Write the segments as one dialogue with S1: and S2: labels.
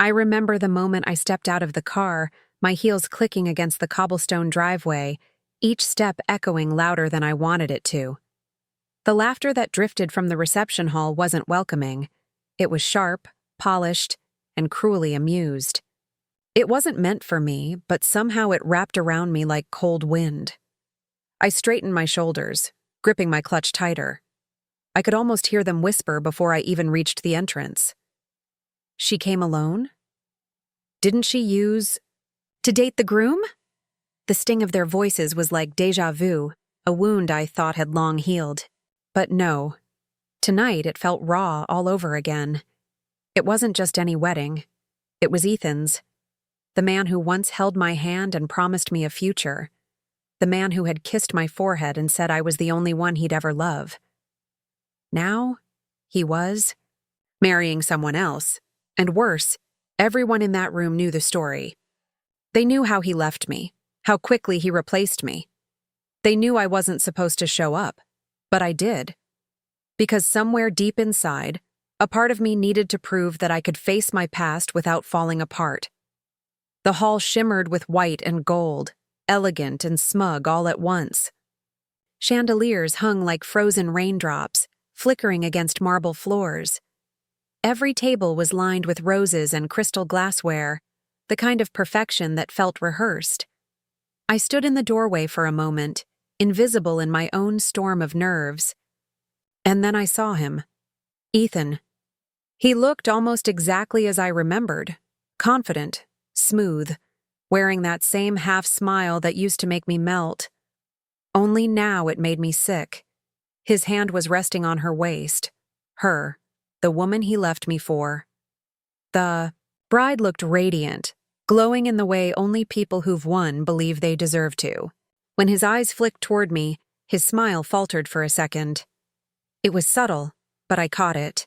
S1: I remember the moment I stepped out of the car, my heels clicking against the cobblestone driveway, each step echoing louder than I wanted it to. The laughter that drifted from the reception hall wasn't welcoming. It was sharp, polished, and cruelly amused. It wasn't meant for me, but somehow it wrapped around me like cold wind. I straightened my shoulders, gripping my clutch tighter. I could almost hear them whisper before I even reached the entrance. She came alone? Didn't she use to date the groom? The sting of their voices was like déjà vu, a wound I thought had long healed. But no. Tonight it felt raw all over again. It wasn't just any wedding. It was Ethan's. The man who once held my hand and promised me a future. The man who had kissed my forehead and said I was the only one he'd ever love. Now, he was marrying someone else. And worse, everyone in that room knew the story. They knew how he left me, how quickly he replaced me. They knew I wasn't supposed to show up, but I did. Because somewhere deep inside, a part of me needed to prove that I could face my past without falling apart. The hall shimmered with white and gold, elegant and smug all at once. Chandeliers hung like frozen raindrops, flickering against marble floors. Every table was lined with roses and crystal glassware, the kind of perfection that felt rehearsed. I stood in the doorway for a moment, invisible in my own storm of nerves. And then I saw him. Ethan. He looked almost exactly as I remembered, confident, smooth, wearing that same half-smile that used to make me melt. Only now it made me sick. His hand was resting on her waist. Her, the woman he left me for. The bride looked radiant, glowing in the way only people who've won believe they deserve to. When his eyes flicked toward me, his smile faltered for a second. It was subtle, but I caught it.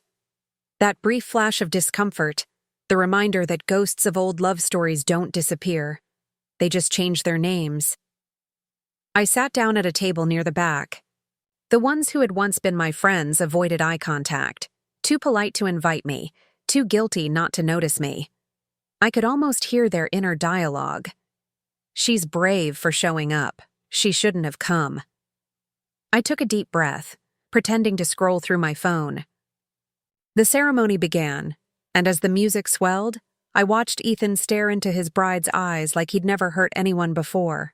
S1: That brief flash of discomfort, the reminder that ghosts of old love stories don't disappear. They just change their names. I sat down at a table near the back. The ones who had once been my friends avoided eye contact, too polite to invite me, too guilty not to notice me. I could almost hear their inner dialogue. She's brave for showing up. She shouldn't have come. I took a deep breath, pretending to scroll through my phone. The ceremony began, and as the music swelled, I watched Ethan stare into his bride's eyes like he'd never hurt anyone before.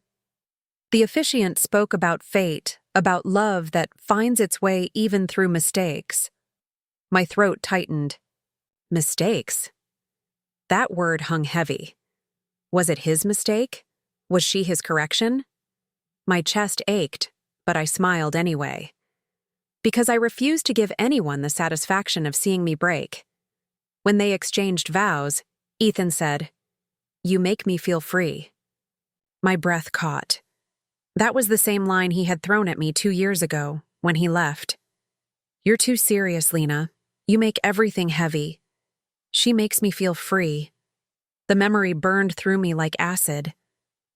S1: The officiant spoke about fate, about love that finds its way even through mistakes. My throat tightened. Mistakes? That word hung heavy. Was it his mistake? Was she his correction? My chest ached, but I smiled anyway. Because I refused to give anyone the satisfaction of seeing me break. When they exchanged vows, Ethan said, "You make me feel free." My breath caught. That was the same line he had thrown at me 2 years ago, when he left. "You're too serious, Lena. You make everything heavy." She makes me feel free. The memory burned through me like acid.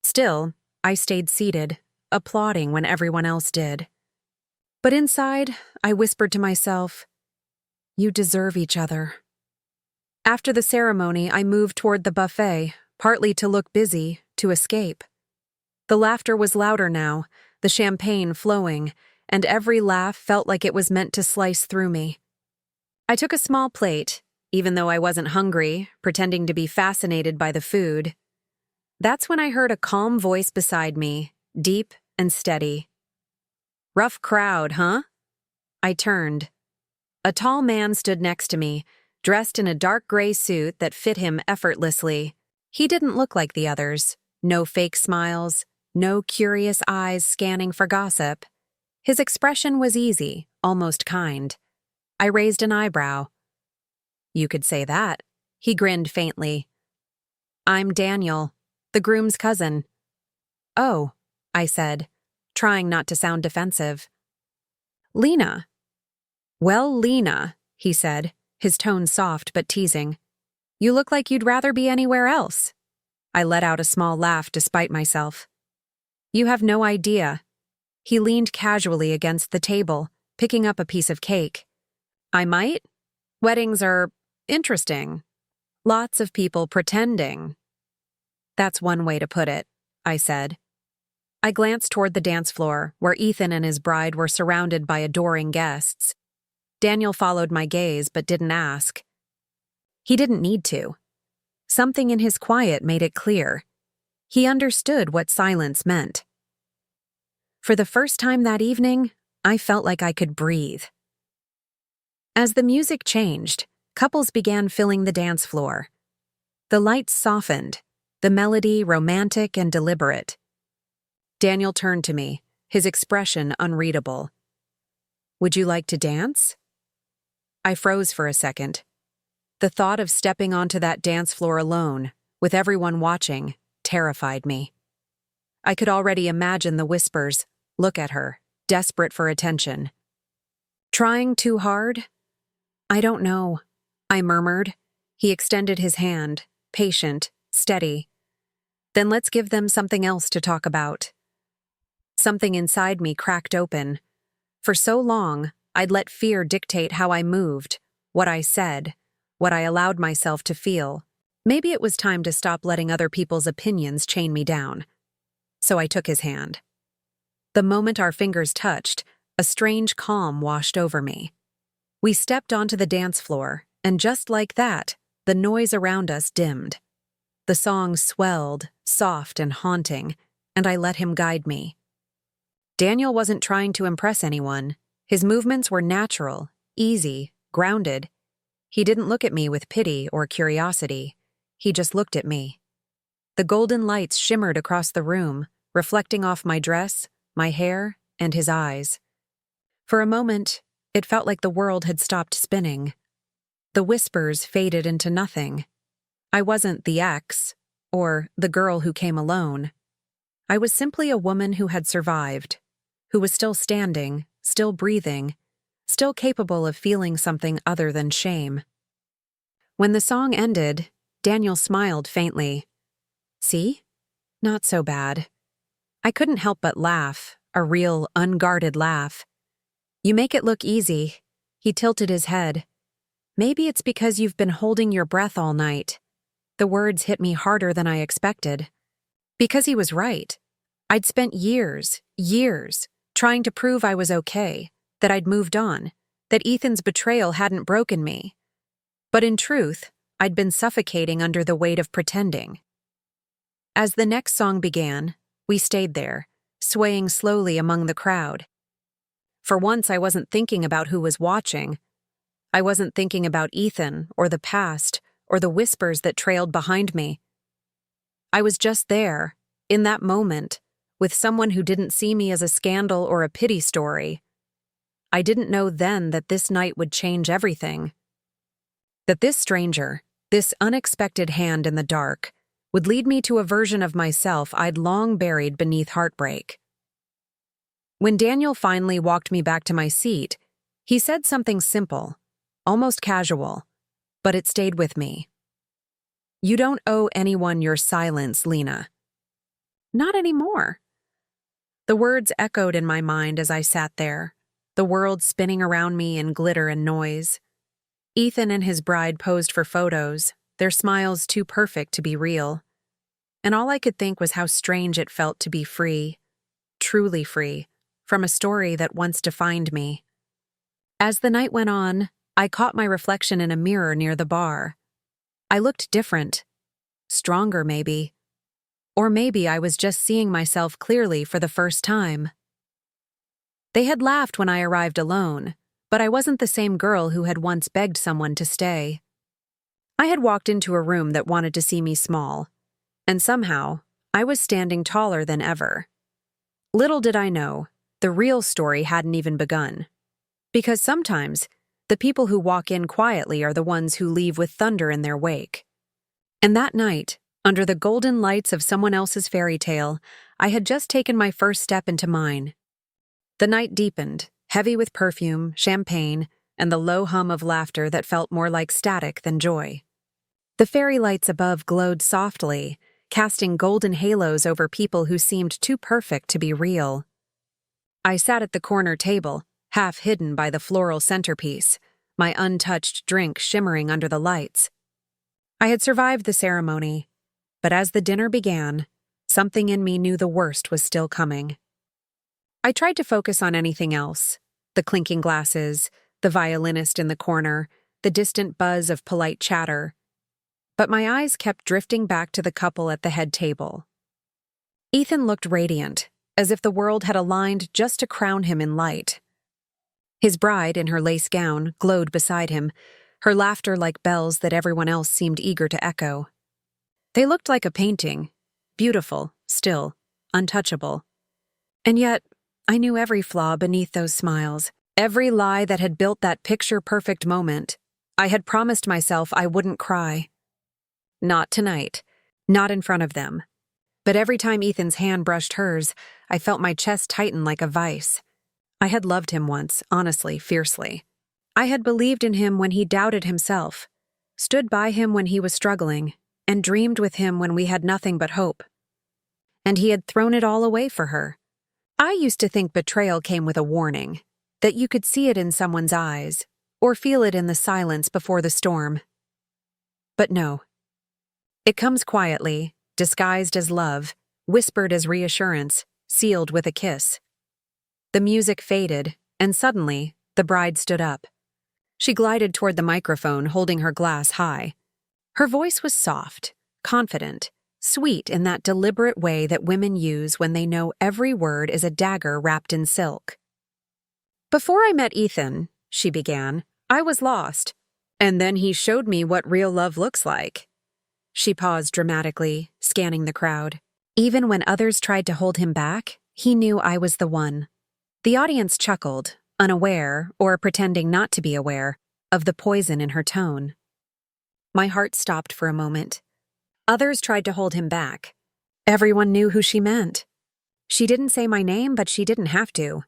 S1: Still, I stayed seated, applauding when everyone else did. But inside, I whispered to myself, "You deserve each other." After the ceremony, I moved toward the buffet, partly to look busy, to escape. The laughter was louder now, the champagne flowing, and every laugh felt like it was meant to slice through me. I took a small plate, even though I wasn't hungry, pretending to be fascinated by the food. That's when I heard a calm voice beside me, deep and steady. "Rough crowd, huh?" I turned. A tall man stood next to me, dressed in a dark gray suit that fit him effortlessly. He didn't look like the others. No fake smiles, no curious eyes scanning for gossip. His expression was easy, almost kind. I raised an eyebrow. "You could say that." He grinned faintly. "I'm Daniel, the groom's cousin." "Oh," I said, trying not to sound defensive. "Lena." "Well, Lena," he said, his tone soft but teasing. "You look like you'd rather be anywhere else." I let out a small laugh despite myself. "You have no idea." He leaned casually against the table, picking up a piece of cake. "I might? Weddings are interesting. Lots of people pretending. That's one way to put it, I said. I glanced toward the dance floor, where Ethan and his bride were surrounded by adoring guests. Daniel followed my gaze but didn't ask. He didn't need to. Something in his quiet made it clear. He understood what silence meant. For the first time that evening, I felt like I could breathe. As the music changed, couples began filling the dance floor. The lights softened, the melody romantic and deliberate. Daniel turned to me, his expression unreadable. "Would you like to dance?" I froze for a second. The thought of stepping onto that dance floor alone, with everyone watching, terrified me. I could already imagine the whispers, "Look at her," desperate for attention. "Trying too hard?" "I don't know," I murmured. He extended his hand, patient, steady. "Then let's give them something else to talk about." Something inside me cracked open. For so long, I'd let fear dictate how I moved, what I said, what I allowed myself to feel. Maybe it was time to stop letting other people's opinions chain me down. So I took his hand. The moment our fingers touched, a strange calm washed over me. We stepped onto the dance floor, and just like that, the noise around us dimmed. The song swelled, soft and haunting, and I let him guide me. Daniel wasn't trying to impress anyone. His movements were natural, easy, grounded. He didn't look at me with pity or curiosity. He just looked at me. The golden lights shimmered across the room, reflecting off my dress, my hair, and his eyes. For a moment, it felt like the world had stopped spinning. The whispers faded into nothing. I wasn't the ex, or the girl who came alone. I was simply a woman who had survived, who was still standing, still breathing, still capable of feeling something other than shame. When the song ended, Daniel smiled faintly. "See? Not so bad." I couldn't help but laugh, a real, unguarded laugh. "You make it look easy." He tilted his head. "Maybe it's because you've been holding your breath all night." The words hit me harder than I expected. Because he was right. I'd spent years, trying to prove I was okay, that I'd moved on, that Ethan's betrayal hadn't broken me. But in truth, I'd been suffocating under the weight of pretending. As the next song began, we stayed there, swaying slowly among the crowd. For once, I wasn't thinking about who was watching. I wasn't thinking about Ethan, or the past, or the whispers that trailed behind me. I was just there, in that moment, with someone who didn't see me as a scandal or a pity story. I didn't know then that this night would change everything. That this stranger, this unexpected hand in the dark, would lead me to a version of myself I'd long buried beneath heartbreak. When Daniel finally walked me back to my seat, he said something simple, almost casual, but it stayed with me. "You don't owe anyone your silence, Lena." "Not anymore." The words echoed in my mind as I sat there, the world spinning around me in glitter and noise. Ethan and his bride posed for photos, their smiles too perfect to be real. And all I could think was how strange it felt to be free, truly free, from a story that once defined me. As the night went on, I caught my reflection in a mirror near the bar. I looked different, stronger maybe. Or maybe I was just seeing myself clearly for the first time. They had laughed when I arrived alone, but I wasn't the same girl who had once begged someone to stay. I had walked into a room that wanted to see me small, and somehow, I was standing taller than ever. Little did I know, the real story hadn't even begun. Because sometimes, the people who walk in quietly are the ones who leave with thunder in their wake. And that night, under the golden lights of someone else's fairy tale, I had just taken my first step into mine. The night deepened, heavy with perfume, champagne, and the low hum of laughter that felt more like static than joy. The fairy lights above glowed softly, casting golden halos over people who seemed too perfect to be real. I sat at the corner table, half hidden by the floral centerpiece, my untouched drink shimmering under the lights. I had survived the ceremony, but as the dinner began, something in me knew the worst was still coming. I tried to focus on anything else: the clinking glasses, the violinist in the corner, the distant buzz of polite chatter. But my eyes kept drifting back to the couple at the head table. Ethan looked radiant, as if the world had aligned just to crown him in light. His bride, in her lace gown, glowed beside him, her laughter like bells that everyone else seemed eager to echo. They looked like a painting, beautiful, still, untouchable. And yet, I knew every flaw beneath those smiles, every lie that had built that picture-perfect moment. I had promised myself I wouldn't cry. Not tonight, not in front of them. But every time Ethan's hand brushed hers, I felt my chest tighten like a vice. I had loved him once, honestly, fiercely. I had believed in him when he doubted himself, stood by him when he was struggling, and dreamed with him when we had nothing but hope. And he had thrown it all away for her. I used to think betrayal came with a warning, that you could see it in someone's eyes, or feel it in the silence before the storm. But no. It comes quietly, disguised as love, whispered as reassurance, sealed with a kiss. The music faded, and suddenly, the bride stood up. She glided toward the microphone, holding her glass high. Her voice was soft, confident, sweet in that deliberate way that women use when they know every word is a dagger wrapped in silk. "Before I met Ethan," she began, "I was lost. And then he showed me what real love looks like." She paused dramatically, scanning the crowd. Even when others tried to hold him back, he knew I was the one. The audience chuckled, unaware, or pretending not to be aware, of the poison in her tone. My heart stopped for a moment. Others tried to hold him back. Everyone knew who she meant. She didn't say my name, but she didn't have to.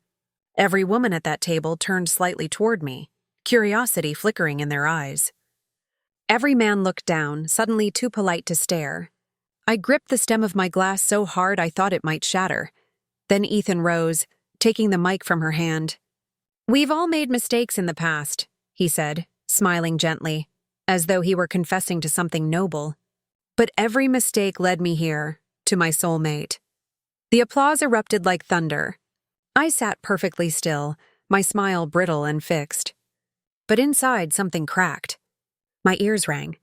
S1: Every woman at that table turned slightly toward me, curiosity flickering in their eyes. Every man looked down, suddenly too polite to stare. I gripped the stem of my glass so hard I thought it might shatter. Then Ethan rose, taking the mic from her hand. "We've all made mistakes in the past," he said, smiling gently, as though he were confessing to something noble. "But every mistake led me here, to my soulmate." The applause erupted like thunder. I sat perfectly still, my smile brittle and fixed. But inside something cracked. My ears rang.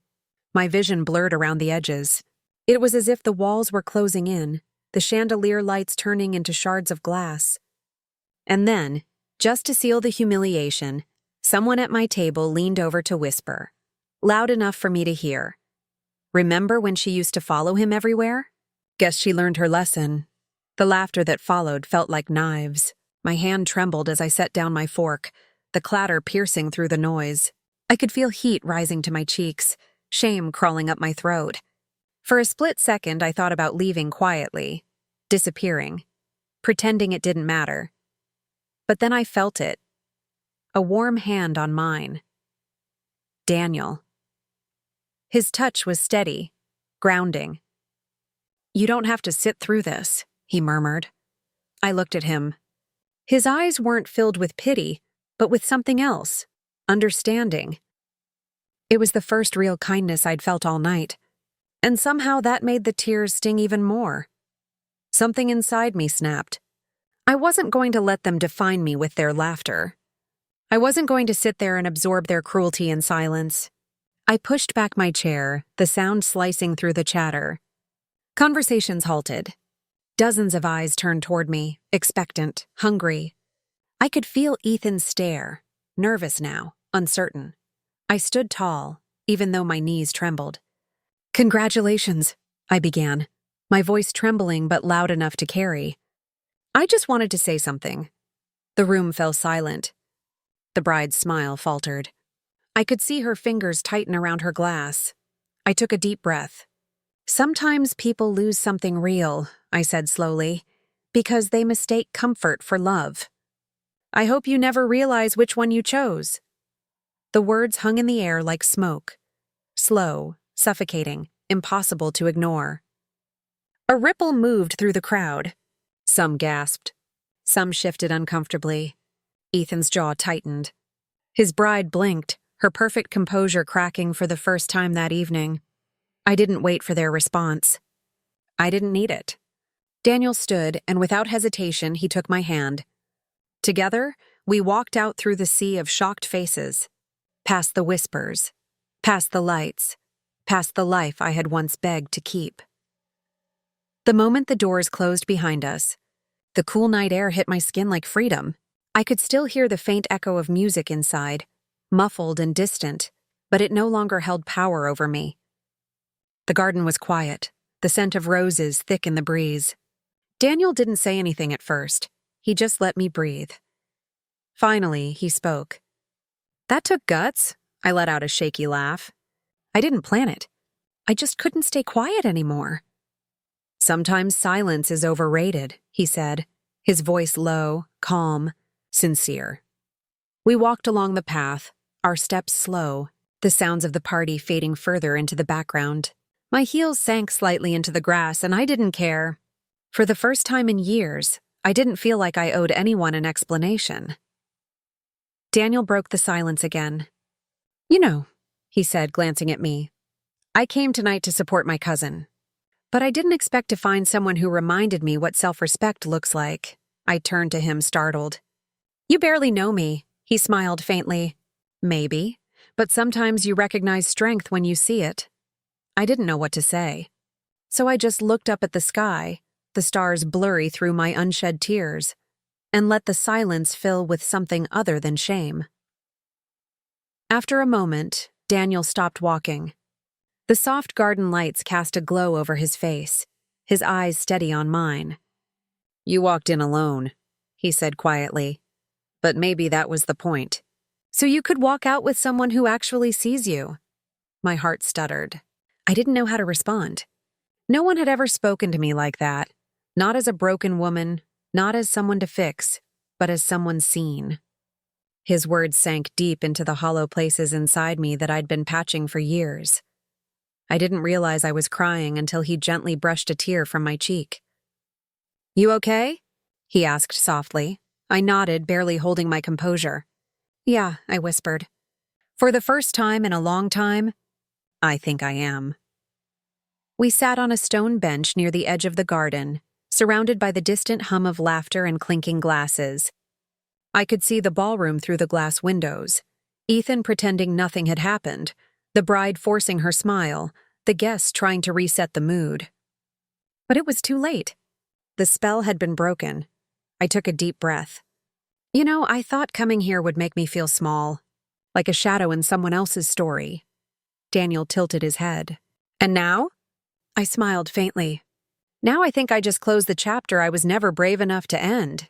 S1: My vision blurred around the edges. It was as if the walls were closing in, the chandelier lights turning into shards of glass. And then, just to seal the humiliation, someone at my table leaned over to whisper, loud enough for me to hear. "Remember when she used to follow him everywhere? Guess she learned her lesson." The laughter that followed felt like knives. My hand trembled as I set down my fork, the clatter piercing through the noise. I could feel heat rising to my cheeks, shame crawling up my throat. For a split second, I thought about leaving quietly, disappearing, pretending it didn't matter. But then I felt it. A warm hand on mine. Daniel. His touch was steady, grounding. "You don't have to sit through this," he murmured. I looked at him. His eyes weren't filled with pity, but with something else. Understanding. It was the first real kindness I'd felt all night, and somehow that made the tears sting even more. Something inside me snapped. I wasn't going to let them define me with their laughter. I wasn't going to sit there and absorb their cruelty in silence. I pushed back my chair, the sound slicing through the chatter. Conversations halted. Dozens of eyes turned toward me, expectant, hungry. I could feel Ethan's stare, nervous now, uncertain. I stood tall, even though my knees trembled. "Congratulations," I began, my voice trembling but loud enough to carry. "I just wanted to say something." The room fell silent. The bride's smile faltered. I could see her fingers tighten around her glass. I took a deep breath. "Sometimes people lose something real," I said slowly, "because they mistake comfort for love. I hope you never realize which one you chose." The words hung in the air like smoke. Slow, suffocating, impossible to ignore. A ripple moved through the crowd. Some gasped. Some shifted uncomfortably. Ethan's jaw tightened. His bride blinked, her perfect composure cracking for the first time that evening. I didn't wait for their response. I didn't need it. Daniel stood, and without hesitation, he took my hand. Together, we walked out through the sea of shocked faces, past the whispers, past the lights, past the life I had once begged to keep. The moment the doors closed behind us, the cool night air hit my skin like freedom. I could still hear the faint echo of music inside, muffled and distant, but it no longer held power over me. The garden was quiet, the scent of roses thick in the breeze. Daniel didn't say anything at first. He just let me breathe. Finally, he spoke. "That took guts," I let out a shaky laugh. "I didn't plan it. I just couldn't stay quiet anymore." "Sometimes silence is overrated," he said, his voice low, calm, sincere. We walked along the path, our steps slow, the sounds of the party fading further into the background. My heels sank slightly into the grass, and I didn't care. For the first time in years, I didn't feel like I owed anyone an explanation. Daniel broke the silence again. "You know," he said, glancing at me, "I came tonight to support my cousin. But I didn't expect to find someone who reminded me what self-respect looks like." I turned to him, startled. "You barely know me," he smiled faintly. "Maybe, but sometimes you recognize strength when you see it." I didn't know what to say. So I just looked up at the sky, the stars blurry through my unshed tears, and let the silence fill with something other than shame. After a moment, Daniel stopped walking. The soft garden lights cast a glow over his face, his eyes steady on mine. "You walked in alone," he said quietly. "But maybe that was the point. So you could walk out with someone who actually sees you." My heart stuttered. I didn't know how to respond. No one had ever spoken to me like that. Not as a broken woman, not as someone to fix, but as someone seen. His words sank deep into the hollow places inside me that I'd been patching for years. I didn't realize I was crying until he gently brushed a tear from my cheek. "You okay?" he asked softly. I nodded, barely holding my composure. "Yeah," I whispered. "For the first time in a long time, I think I am." We sat on a stone bench near the edge of the garden, surrounded by the distant hum of laughter and clinking glasses. I could see the ballroom through the glass windows, Ethan pretending nothing had happened, the bride forcing her smile, the guests trying to reset the mood. But it was too late. The spell had been broken. I took a deep breath. You know, I thought coming here would make me feel small, like a shadow in someone else's story. Daniel tilted his head. "And now?" I smiled faintly. "Now I think I just closed the chapter I was never brave enough to end."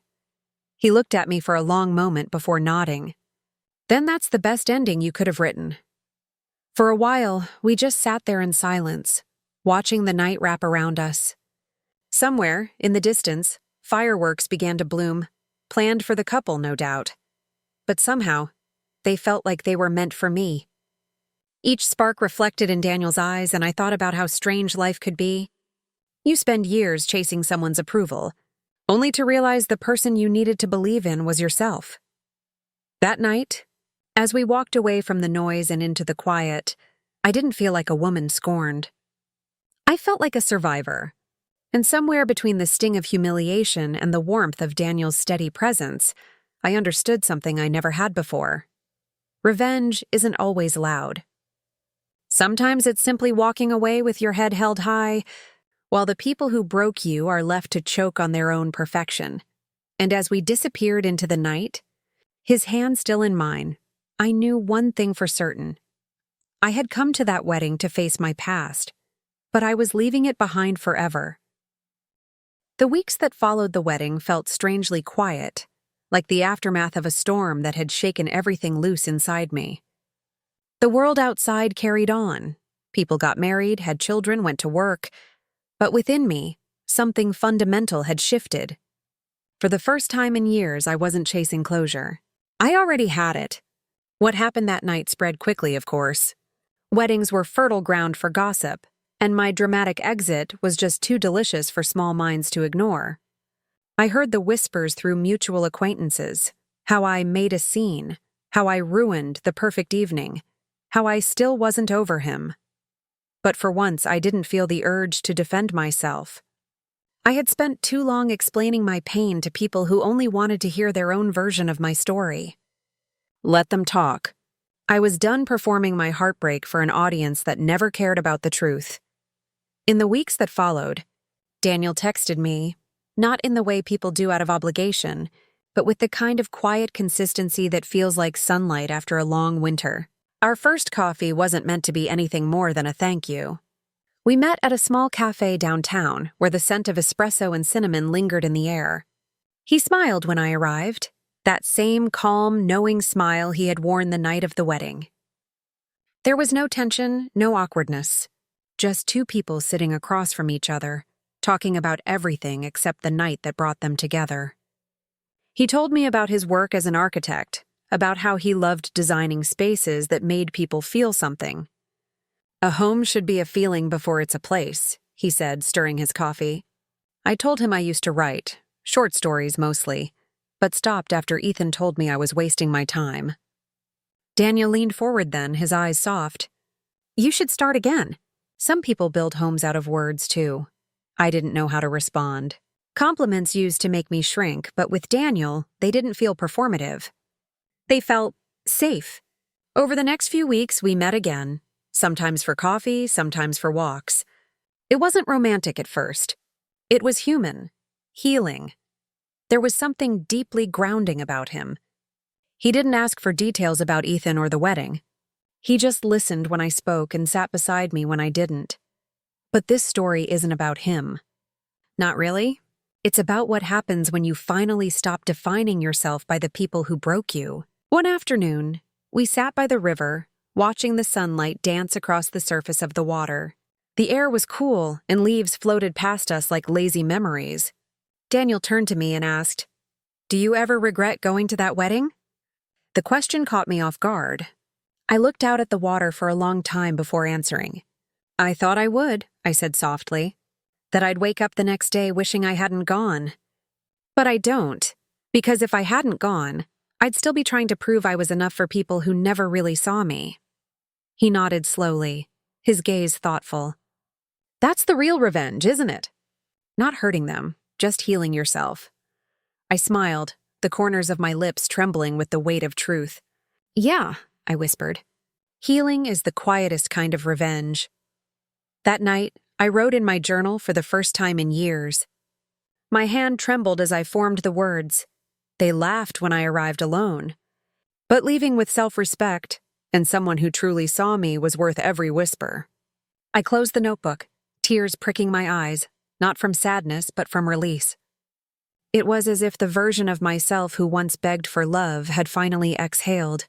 S1: He looked at me for a long moment before nodding. "Then that's the best ending you could have written." For a while, we just sat there in silence, watching the night wrap around us. Somewhere, in the distance, fireworks began to bloom, planned for the couple, no doubt. But somehow, they felt like they were meant for me. Each spark reflected in Daniel's eyes, and I thought about how strange life could be. You spend years chasing someone's approval, only to realize the person you needed to believe in was yourself. That night, as we walked away from the noise and into the quiet, I didn't feel like a woman scorned. I felt like a survivor. And somewhere between the sting of humiliation and the warmth of Daniel's steady presence, I understood something I never had before. Revenge isn't always loud. Sometimes it's simply walking away with your head held high, while the people who broke you are left to choke on their own perfection. And as we disappeared into the night, his hand still in mine, I knew one thing for certain. I had come to that wedding to face my past, but I was leaving it behind forever. The weeks that followed the wedding felt strangely quiet, like the aftermath of a storm that had shaken everything loose inside me. The world outside carried on. People got married, had children, went to work. But within me, something fundamental had shifted. For the first time in years, I wasn't chasing closure. I already had it. What happened that night spread quickly, of course. Weddings were fertile ground for gossip, and my dramatic exit was just too delicious for small minds to ignore. I heard the whispers through mutual acquaintances, how I made a scene, how I ruined the perfect evening, how I still wasn't over him. but for once I didn't feel the urge to defend myself. I had spent too long explaining my pain to people who only wanted to hear their own version of my story. Let them talk. I was done performing my heartbreak for an audience that never cared about the truth. In the weeks that followed, Daniel texted me, not in the way people do out of obligation, but with the kind of quiet consistency that feels like sunlight after a long winter. Our first coffee wasn't meant to be anything more than a thank you. We met at a small cafe downtown where the scent of espresso and cinnamon lingered in the air. He smiled when I arrived, that same calm, knowing smile he had worn the night of the wedding. There was no tension, no awkwardness, just two people sitting across from each other, talking about everything except the night that brought them together. He told me about his work as an architect, about how he loved designing spaces that made people feel something. A home should be a feeling before it's a place, he said, stirring his coffee. I told him I used to write, short stories mostly, but stopped after Ethan told me I was wasting my time. Daniel leaned forward then, his eyes soft. You should start again. Some people build homes out of words, too. I didn't know how to respond. Compliments used to make me shrink, but with Daniel, they didn't feel performative. They felt safe. Over the next few weeks, we met again, sometimes for coffee, sometimes for walks. It wasn't romantic at first. It was human, healing. There was something deeply grounding about him. He didn't ask for details about Ethan or the wedding. He just listened when I spoke and sat beside me when I didn't. But this story isn't about him. Not really. It's about what happens when you finally stop defining yourself by the people who broke you. One afternoon, we sat by the river, watching the sunlight dance across the surface of the water. The air was cool, and leaves floated past us like lazy memories. Daniel turned to me and asked, "Do you ever regret going to that wedding?" The question caught me off guard. I looked out at the water for a long time before answering. I thought I would, I said softly. That I'd wake up the next day wishing I hadn't gone. But I don't, because if I hadn't gone, I'd still be trying to prove I was enough for people who never really saw me. He nodded slowly, his gaze thoughtful. That's the real revenge, isn't it? Not hurting them, just healing yourself. I smiled, the corners of my lips trembling with the weight of truth. Yeah, I whispered. Healing is the quietest kind of revenge. That night, I wrote in my journal for the first time in years. My hand trembled as I formed the words. They laughed when I arrived alone. But leaving with self-respect, and someone who truly saw me was worth every whisper. I closed the notebook, tears pricking my eyes, not from sadness but from release. It was as if the version of myself who once begged for love had finally exhaled.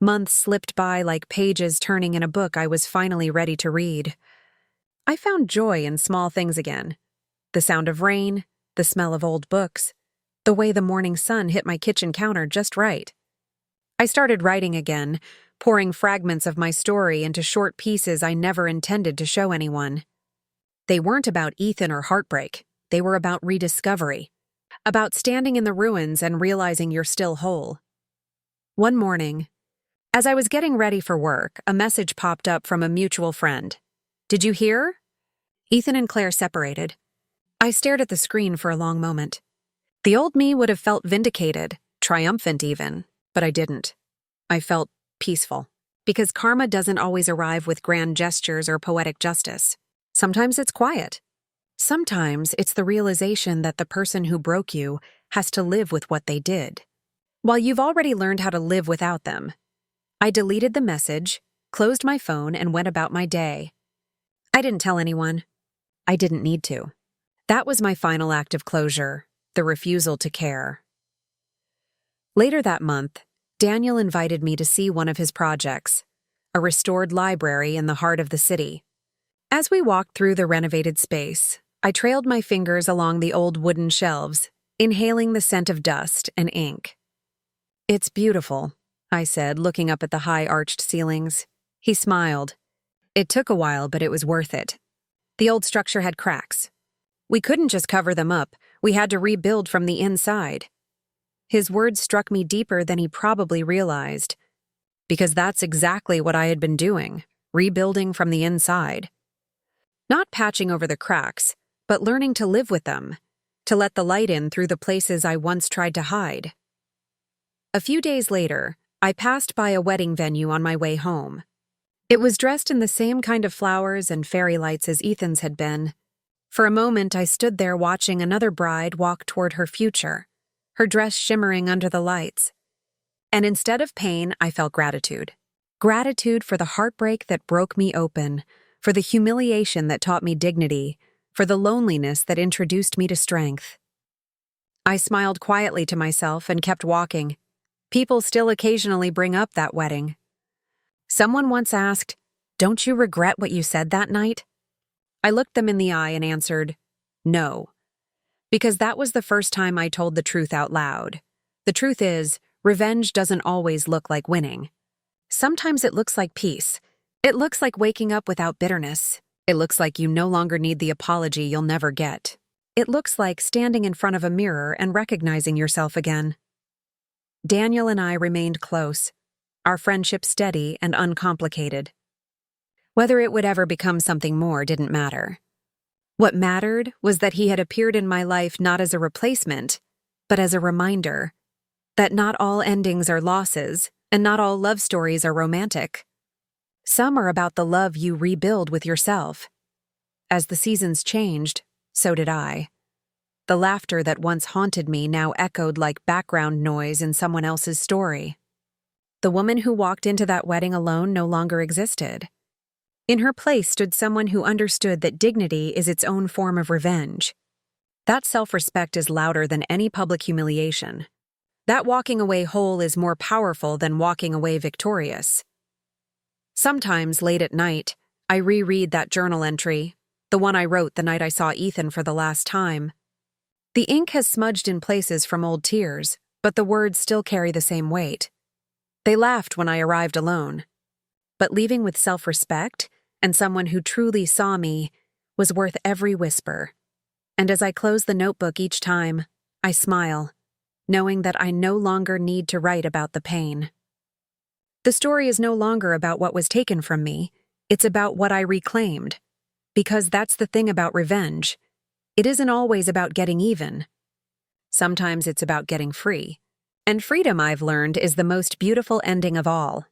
S1: Months slipped by like pages turning in a book I was finally ready to read. I found joy in small things again. The sound of rain, the smell of old books, the way the morning sun hit my kitchen counter just right. I started writing again, pouring fragments of my story into short pieces I never intended to show anyone. They weren't about Ethan or heartbreak. They were about rediscovery, about standing in the ruins and realizing you're still whole. One morning, as I was getting ready for work, a message popped up from a mutual friend. Did you hear? Ethan and Claire separated. I stared at the screen for a long moment. The old me would have felt vindicated, triumphant even, but I didn't. I felt peaceful, because karma doesn't always arrive with grand gestures or poetic justice. Sometimes it's quiet. Sometimes it's the realization that the person who broke you has to live with what they did, while you've already learned how to live without them. I deleted the message, closed my phone, and went about my day. I didn't tell anyone. I didn't need to. That was my final act of closure, the refusal to care. Later that month, Daniel invited me to see one of his projects, a restored library in the heart of the city. As we walked through the renovated space, I trailed my fingers along the old wooden shelves, inhaling the scent of dust and ink. It's beautiful, I said, looking up at the high arched ceilings. He smiled. It took a while, but it was worth it. The old structure had cracks. We couldn't just cover them up. We had to rebuild from the inside. His words struck me deeper than he probably realized, because that's exactly what I had been doing, rebuilding from the inside. Not patching over the cracks, but learning to live with them, to let the light in through the places I once tried to hide. A few days later, I passed by a wedding venue on my way home. It was dressed in the same kind of flowers and fairy lights as Ethan's had been. For a moment, I stood there watching another bride walk toward her future, her dress shimmering under the lights. And instead of pain, I felt gratitude. Gratitude for the heartbreak that broke me open, for the humiliation that taught me dignity, for the loneliness that introduced me to strength. I smiled quietly to myself and kept walking. People still occasionally bring up that wedding. Someone once asked, "Don't you regret what you said that night?" I looked them in the eye and answered, "No." Because that was the first time I told the truth out loud. The truth is, revenge doesn't always look like winning. Sometimes it looks like peace. It looks like waking up without bitterness. It looks like you no longer need the apology you'll never get. It looks like standing in front of a mirror and recognizing yourself again. Daniel and I remained close, our friendship steady and uncomplicated. Whether it would ever become something more didn't matter. What mattered was that he had appeared in my life not as a replacement, but as a reminder that not all endings are losses, and not all love stories are romantic. Some are about the love you rebuild with yourself. As the seasons changed, so did I. The laughter that once haunted me now echoed like background noise in someone else's story. The woman who walked into that wedding alone no longer existed. In her place stood someone who understood that dignity is its own form of revenge. That self-respect is louder than any public humiliation. That walking away whole is more powerful than walking away victorious. Sometimes, late at night, I reread that journal entry, the one I wrote the night I saw Ethan for the last time. The ink has smudged in places from old tears, but the words still carry the same weight. They laughed when I arrived alone. But leaving with self-respect and someone who truly saw me was worth every whisper. And as I close the notebook each time, I smile, knowing that I no longer need to write about the pain. The story is no longer about what was taken from me, it's about what I reclaimed. Because that's the thing about revenge. It isn't always about getting even. Sometimes it's about getting free. And freedom, I've learned, is the most beautiful ending of all.